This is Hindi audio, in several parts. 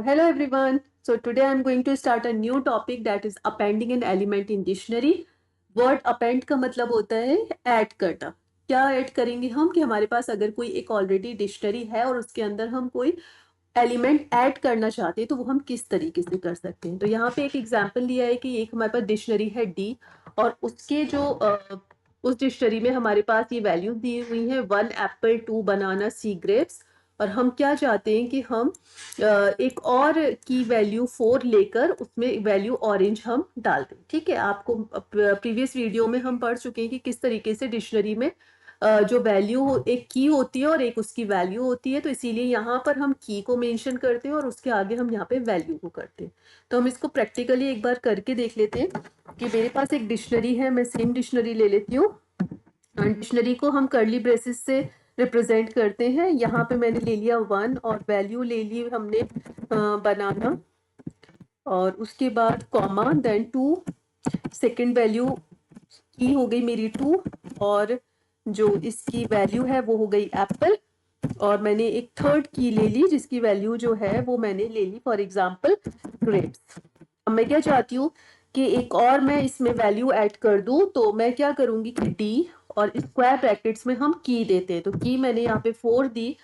hello everyone. So today I'm going to start a new topic that is appending an element in dictionary. Word append का मतलब होता है ऐड करना. क्या ऐड करेंगे हम कि हमारे पास अगर कोई एक ऑलरेडी डिक्शनरी है और उसके अंदर हम कोई एलिमेंट ऐड करना चाहते हैं तो वो हम किस तरीके से कर सकते हैं. तो यहाँ पे एक एग्जांपल लिया है कि एक हमारे पास डिक्शनरी है डी और उसके जो उस डिक्शनरी में हमारे पास ये वैल्यूज दी हुई हैं 1 एप्पल 2 बनाना सी ग्रेप्स. और हम क्या चाहते हैं कि हम एक और की वैल्यू 4 लेकर उसमें वैल्यू ऑरेंज हम डाल दें. ठीक है, आपको प्रीवियस वीडियो में हम पढ़ चुके हैं कि किस तरीके से डिक्शनरी में जो वैल्यू एक की होती है और एक उसकी वैल्यू होती है. तो इसीलिए यहाँ पर हम की को मेंशन करते हैं और उसके आगे हम यहाँ पे वैल्यू को करते हैं. तो हम इसको प्रैक्टिकली एक बार करके देख लेते हैं कि मेरे पास एक डिक्शनरी है. मैं सेम डिक्शनरी ले लेती हूँ. डिक्शनरी को हम कर्ली ब्रेसेस से रिप्रेजेंट करते हैं. यहाँ पे मैंने ले लिया 1 और वैल्यू ले ली हमने बनाना और उसके बाद कॉमा देन 2. सेकंड वैल्यू की हो गई मेरी 2 और जो इसकी वैल्यू है वो हो गई एप्पल. और मैंने एक थर्ड की ले ली जिसकी वैल्यू जो है वो मैंने ले ली फॉर एग्जांपल ग्रेप्स. अब मैं क्या चाहती हूँ कि एक और मैं इसमें वैल्यू ऐड कर दूं. तो मैं क्या करूंगी कि डी और स्क्वायर ब्रैकेट्स में हम की देते हैं. तो की मैंने यहाँ पे 4 दी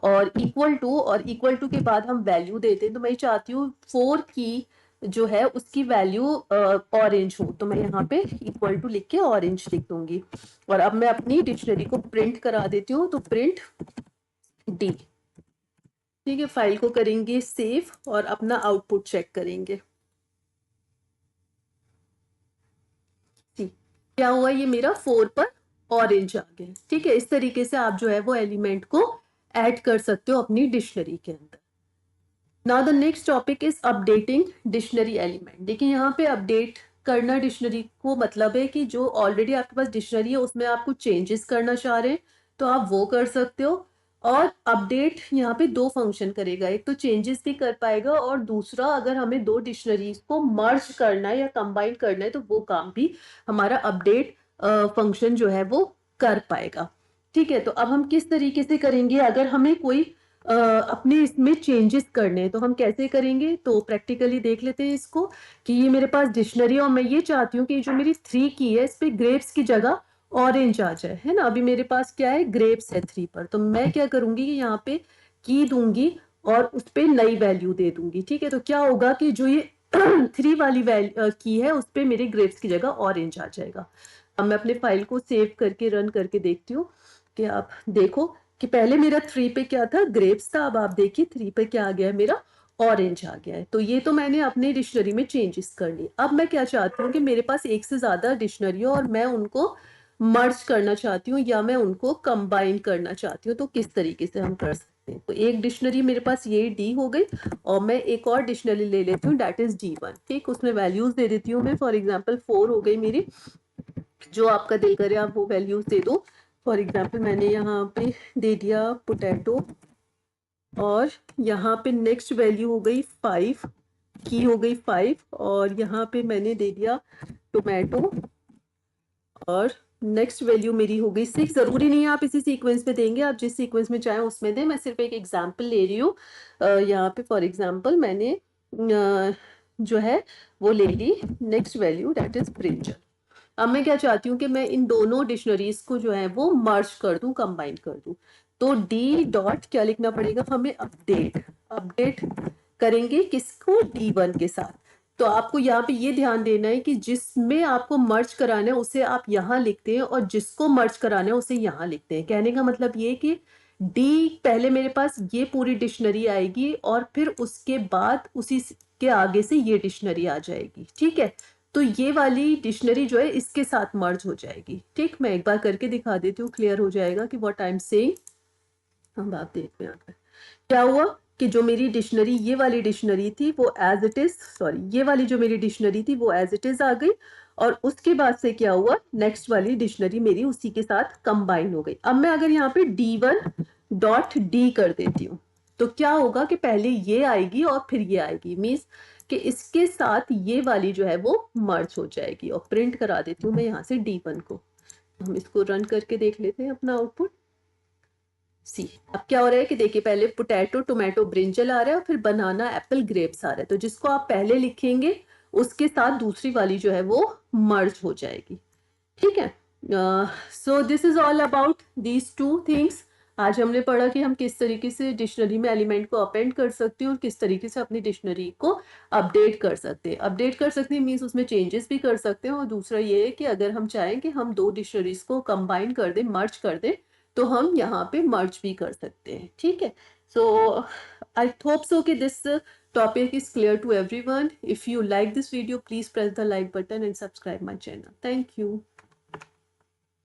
और इक्वल टू के बाद हम वैल्यू देते हैं. तो मैं चाहती हूँ 4 की जो है उसकी वैल्यू ऑरेंज हो. तो मैं यहाँ पे इक्वल टू लिख के ऑरेंज लिख दूंगी. और अब मैं अपनी डिक्शनरी को प्रिंट करा देती हूँ. तो प्रिंट डी. ठीक है, फाइल को करेंगे सेव और अपना आउटपुट चेक करेंगे. क्या हुआ, ये मेरा 4 पर ऑरेंज आ गया. ठीक है, इस तरीके से आप जो है वो एलिमेंट को ऐड कर सकते हो अपनी डिक्शनरी के अंदर. Now the next topic is updating dictionary element. देखिए यहाँ पे अपडेट करना डिक्शनरी को मतलब है कि जो ऑलरेडी आपके पास डिक्शनरी है उसमें आप कुछ चेंजेस करना चाह रहे हैं तो आप वो कर सकते हो. और अपडेट यहाँ पे दो फंक्शन करेगा. एक तो चेंजेस भी कर पाएगा और दूसरा अगर हमें दो डिक्शनरीज को मर्ज करना है या कंबाइन करना है तो वो काम भी हमारा अपडेट फंक्शन जो है वो कर पाएगा. ठीक है, तो अब हम किस तरीके से करेंगे अगर हमें कोई अपने इसमें चेंजेस करने हैं तो हम कैसे करेंगे. तो प्रैक्टिकली देख लेते हैं इसको कि ये मेरे पास डिक्शनरी और मैं ये चाहती हूँ कि जो मेरी 3 की है इस पे ग्रेप्स की जगह ऑरेंज आ जाए. है ना, अभी मेरे पास क्या है, ग्रेप्स है 3 पर. तो मैं क्या करूंगी कि यहाँ पे की दूंगी और उस पे नई वैल्यू दे दूंगी. ठीक है, तो क्या होगा कि जो ये 3 वाली की है उस पे मेरे ग्रेप्स की जगह ऑरेंज आ जाएगा. अब मैं अपने फाइल को सेव करके रन करके देखती हूँ कि आप देखो कि पहले मेरा 3 पे क्या था, ग्रेप्स था. अब आप देखिए 3 पे क्या आ गया है, मेरा ऑरेंज आ गया है. तो ये तो मैंने अपने डिक्शनरी में चेंजेस कर लिए. अब मैं क्या चाहती हूँ कि मेरे पास एक से ज्यादा डिक्शनरी हो और मैं उनको मर्ज करना चाहती हूँ या मैं उनको कंबाइन करना चाहती हूँ. तो किस तरीके से हम कर सकते हैं. तो एक डिक्शनरी मेरे पास ये डी हो गई और मैं एक और डिक्शनरी ले लेती हूँ डेट इज D1. ठीक, उसमें वैल्यूज दे देती हूँ मैं. फॉर एग्जाम्पल 4 हो गई मेरी. जो आपका दिल करे आप वो वैल्यूज दे दो. फॉर एग्जाम्पल मैंने यहाँ पे दे दिया पोटैटो और यहाँ पे नेक्स्ट वैल्यू हो गई 5 की हो गई 5 और यहाँ पे मैंने दे दिया टोमेटो और नेक्स्ट वैल्यू मेरी हो गई 6. जरूरी नहीं है आप इसी सीक्वेंस में देंगे, आप जिस सीक्वेंस में चाहें उसमें दें. मैं सिर्फ एक एग्जांपल ले रही हूँ. यहाँ पे फॉर एग्जांपल मैंने जो है वो ले ली next value that is brinjal. अब मैं क्या चाहती हूँ कि मैं इन दोनों डिक्शनरीज को जो है वो मर्ज कर दूं, कंबाइन कर दूं. तो डी डॉट क्या लिखना पड़ेगा हमें, अपडेट. अपडेट करेंगे किसको, D1 के साथ. तो आपको यहाँ पे ये ध्यान देना है कि जिसमें आपको मर्ज कराना है उसे आप यहाँ लिखते हैं और जिसको मर्ज कराना है उसे यहाँ लिखते हैं. कहने का मतलब ये कि डी पहले मेरे पास ये पूरी डिक्शनरी आएगी और फिर उसके बाद उसी के आगे से ये डिक्शनरी आ जाएगी. ठीक है, तो ये वाली डिक्शनरी जो है इसके साथ मर्ज हो जाएगी. ठीक, मैं एक बार करके दिखा देती हूँ, क्लियर हो जाएगा कि व्हाट आई एम सेइंग. हम आप देख रहे हैं क्या हुआ कि जो मेरी डिक्शनरी ये वाली डिक्शनरी थी वो एज इट इज, सॉरी ये वाली जो मेरी डिक्शनरी थी वो एज इट इज आ गई और उसके बाद से क्या हुआ, नेक्स्ट वाली डिक्शनरी मेरी उसी के साथ कंबाइन हो गई. अब मैं अगर यहाँ पे D1 डॉट डी कर देती हूँ तो क्या होगा कि पहले ये आएगी और फिर ये आएगी. मीन्स कि इसके साथ ये वाली जो है वो मर्ज हो जाएगी. और प्रिंट करा देती हूँ मैं यहाँ से D1 को. हम इसको रन करके देख लेते हैं अपना आउटपुट. सी अब क्या हो रहा है कि देखिए पहले पोटैटो टोमेटो ब्रिंजल आ रहा है और फिर बनाना एप्पल ग्रेप्स आ रहा है, तो जिसको आप पहले लिखेंगे उसके साथ दूसरी वाली जो है वो मर्ज हो जाएगी, ठीक है। So this is all about these two things. आज हमने पढ़ा कि हम किस तरीके से डिक्शनरी में एलिमेंट को अपेंड कर सकते हैं और किस तरीके से अपनी डिक्शनरी को अपडेट कर सकते हैं। अपडेट कर सकते हैं मीन्स उसमें चेंजेस भी कर सकते हैं, और दूसरा ये है कि अगर हम चाहें कि हम दो डिक्शनरीज को कंबाइन कर दें, मर्ज कर दें, तो हम यहाँ पे मर्ज भी कर सकते हैं, ठीक है। सो आई होप सो कि this topic is clear to everyone. If you like this video, please press the like button and subscribe my channel. Thank you.